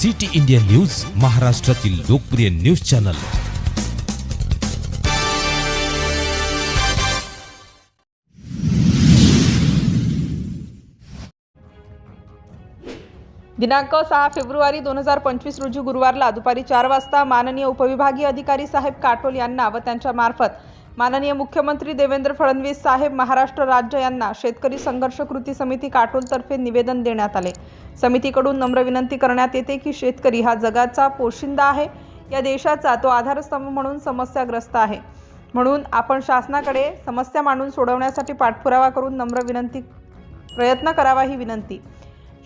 City India news, महाराष्ट्रातील लोकप्रिय news channel. दिनांक 6 फेब्रुवारी 2025 रोजी गुरुवारला दुपारी 4 वाजता माननीय उपविभागीय अधिकारी साहेब काटोल यांना व त्यांच्या मार्फत माननीय मुख्यमंत्री देवेंद्र फडणवीस साहेब महाराष्ट्र राज्य यांना शेतकरी संघर्ष कृती समिती काटोल तर्फे निवेदन देण्यात आले। समितीकडून नम्र विनंती करण्यात येते की शेतकरी हा जगाचा पोशिंदा आहे, या देशाचा तो आधारस्तंभ म्हणून समस्याग्रस्त आहे, म्हणून आपण शासनाकडे समस्या मांडून सोडवण्यासाठी पाठपुरावा करून नम्र विनंती प्रयत्न करावा ही विनंती।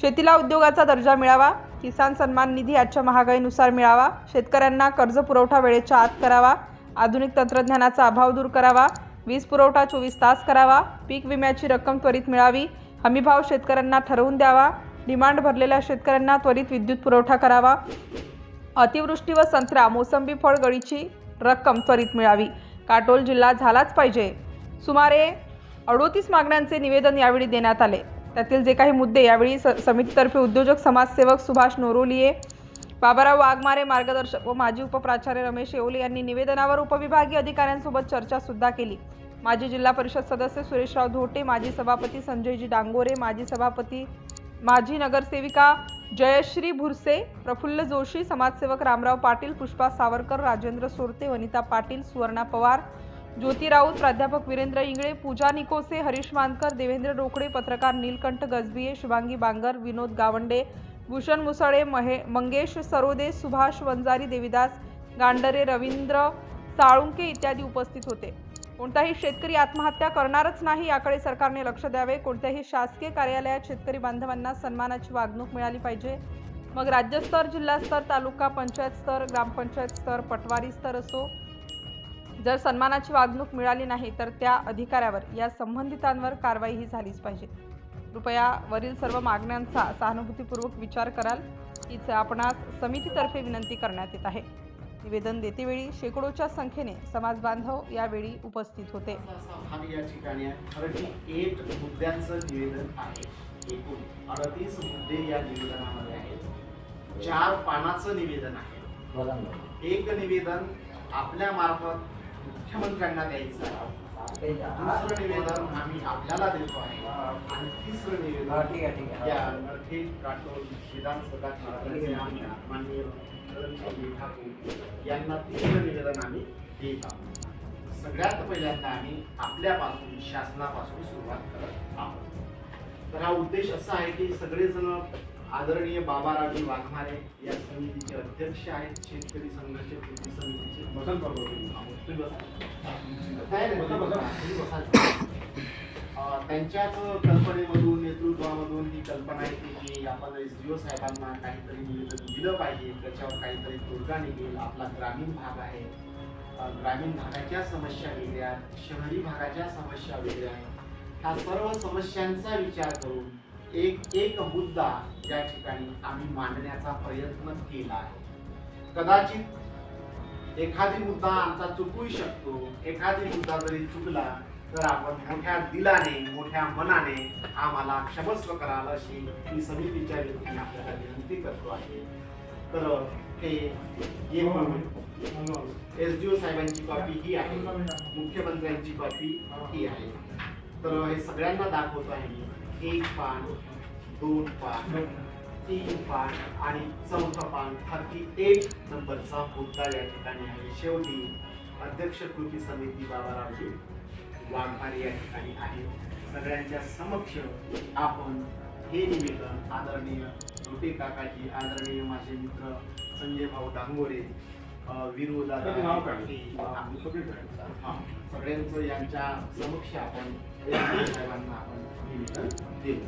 शेतीला उद्योगाचा दर्जा मिळावा, किसान सन्मान निधी आजच्या महागाईनुसार मिळावा, शेतकऱ्यांना कर्ज पुरवठा वेळेच्या आत करावा, आधुनिक तंत्रज्ञानाचा अभाव दूर करावा, वीज पुरवठा 24 तास करावा, पीक विम्याची रक्कम त्वरित मिळावी, हमीभाव शेतकऱ्यांना ठरवून द्यावा, डिमांड भरलेल्या शेतकऱ्यांना त्वरित विद्युत पुरवठा करावा, अतिवृष्टी व संत्रा मोसंबी फळ गळीची रक्कम त्वरित मिळावी, काटोल जिल्हा झालाच पाहिजे। सुमारे 38 मागण्यांचे निवेदन यावेळी देण्यात आले। त्यातील जे काही मुद्दे यावेळी समितीतर्फे उद्योजक समाजसेवक सुभाष नोरोलिये, बाबाराव वाघमारे मार्गदर्शक व माजी उपप्राचार्य रमेश येवले यांनी निवेदनावर उपविभागीय अधिकाऱ्यांसोबत चर्चा सुद्धा केली। माजी जिल्हा परिषद सदस्य सुरेशराव धोटे, माजी सभापती संजयजी डांगोरे, माजी नगरसेविका जयश्री भुरसे, प्रफुल्ल जोशी, समाजसेवक रामराव पाटील, पुष्पा सावरकर, राजेंद्र सोरते, वनिता पाटील, सुवर्णा पवार, ज्योती राऊत, प्राध्यापक वीरेंद्र इंगळे, पूजा निकोसे, हरीश मानकर, देवेंद्र डोकळे, पत्रकार नीलकंठ गजबिये, शुभांगी बांगर, विनोद गावंडे, भूषण मुसळे, मंगेश सरोदे, सुभाष वंजारी, देविदास गांडरे, रवींद्र साळुंके इत्यादी उपस्थित होते। कोणताही शेतकरी आत्महत्या करणारच नाही याकडे सरकारने लक्ष द्यावे। कोणत्याही शासकीय कार्यालयात शेतकरी बांधवांना सन्मानाची वागणूक मिळाली पाहिजे, मग राज्यस्तर, जिल्हास्तर, तालुका पंचायत स्तर, ग्रामपंचायत स्तर, पटवारी स्तर असो। जर सन्मानाची वागणूक मिळाली नाही तर त्या अधिकाऱ्यावर या संबंधितांवर कारवाई ही झालीच पाहिजे। कृपया वरील सर्व मागण्यांचा सहानुभूतीपूर्वक विचार कराल हीच आपणास समितीतर्फे विनंती करण्यात येत आहे। निवेदन देतेवेळी शेकडोच्या संख्येने समाज बांधव यावेळी उपस्थित होते। या ठिकाणी 38 मुद्द्यांचं निवेदन आहे। एकूण 38 मुद्दे या निवेदनामध्ये आहेत। 4 पानाचं निवेदन आहे। एक निवेदन आपल्या मार्फत मुख्यमंत्र्यांना द्यायचं आहे, दुसरं निवेदन आम्ही आपल्याला देतो आहे आणि तिसरं निवेदन या नरखेड काटोल विधानसभा क्षेत्राचे आमदार माननीय ठाकूर यांना तिसरं निवेदन आम्ही देत आहोत। सगळ्यात पहिल्यांदा आम्ही आपल्यापासून शासनापासून सुरुवात करत आहोत। तर हा उद्देश असा आहे की सगळेजण आदरणीय बाबारावजी वाघमारे या समितीचे अध्यक्ष आहेत, शेतकरी संघर्ष कृती समितीचे त्यांच्याच कल्पनेमधून नेतृत्वामधून ही कल्पना येते की आपण SDO साहेबांना काहीतरी निवेदन दिलं पाहिजे, त्याच्यावर काहीतरी तोडगा निघेल। आपला ग्रामीण भाग आहे, ग्रामीण भागाच्या समस्या वेगळ्या, शहरी भागाच्या समस्या वेगळ्या, ह्या सर्व समस्यांचा विचार करून एक मुद्दा या ठिकाणी आम्ही मांडण्याचा प्रयत्न केला आहे। कदाचित एखादी मुद्दा आमचा चुकू शकतो, एखादी मुद्दा जरी चुकला तर आपण मोठ्या दिलाने, मोठ्या मनाने आम्हाला क्षमस्व कराल अशी ही समितीच्या वतीने आपल्याला विनंती करतो आहे। तर हे SDO साहेबांची कॉपी ही आहे, मुख्यमंत्र्यांची कॉपी ही आहे। तर हे सगळ्यांना दाखवतो आहे मी। 1 पान, 2 पान, 3 पान आणि 4थं पान 38 नंबरचा मुद्दा या ठिकाणी आहे। शेवटी अध्यक्ष कृती समिती बाबारावजी वाघमारे या ठिकाणी आहे। सगळ्यांच्या समक्ष आपण हे निवेदन आदरणीय धोटे काकाजी, आदरणीय माझे मित्र संजय भाऊ डांगोरे, विनोद सगळ्यांचं यांच्या समक्ष आपण साहेबांना आपण निवेदन देऊ।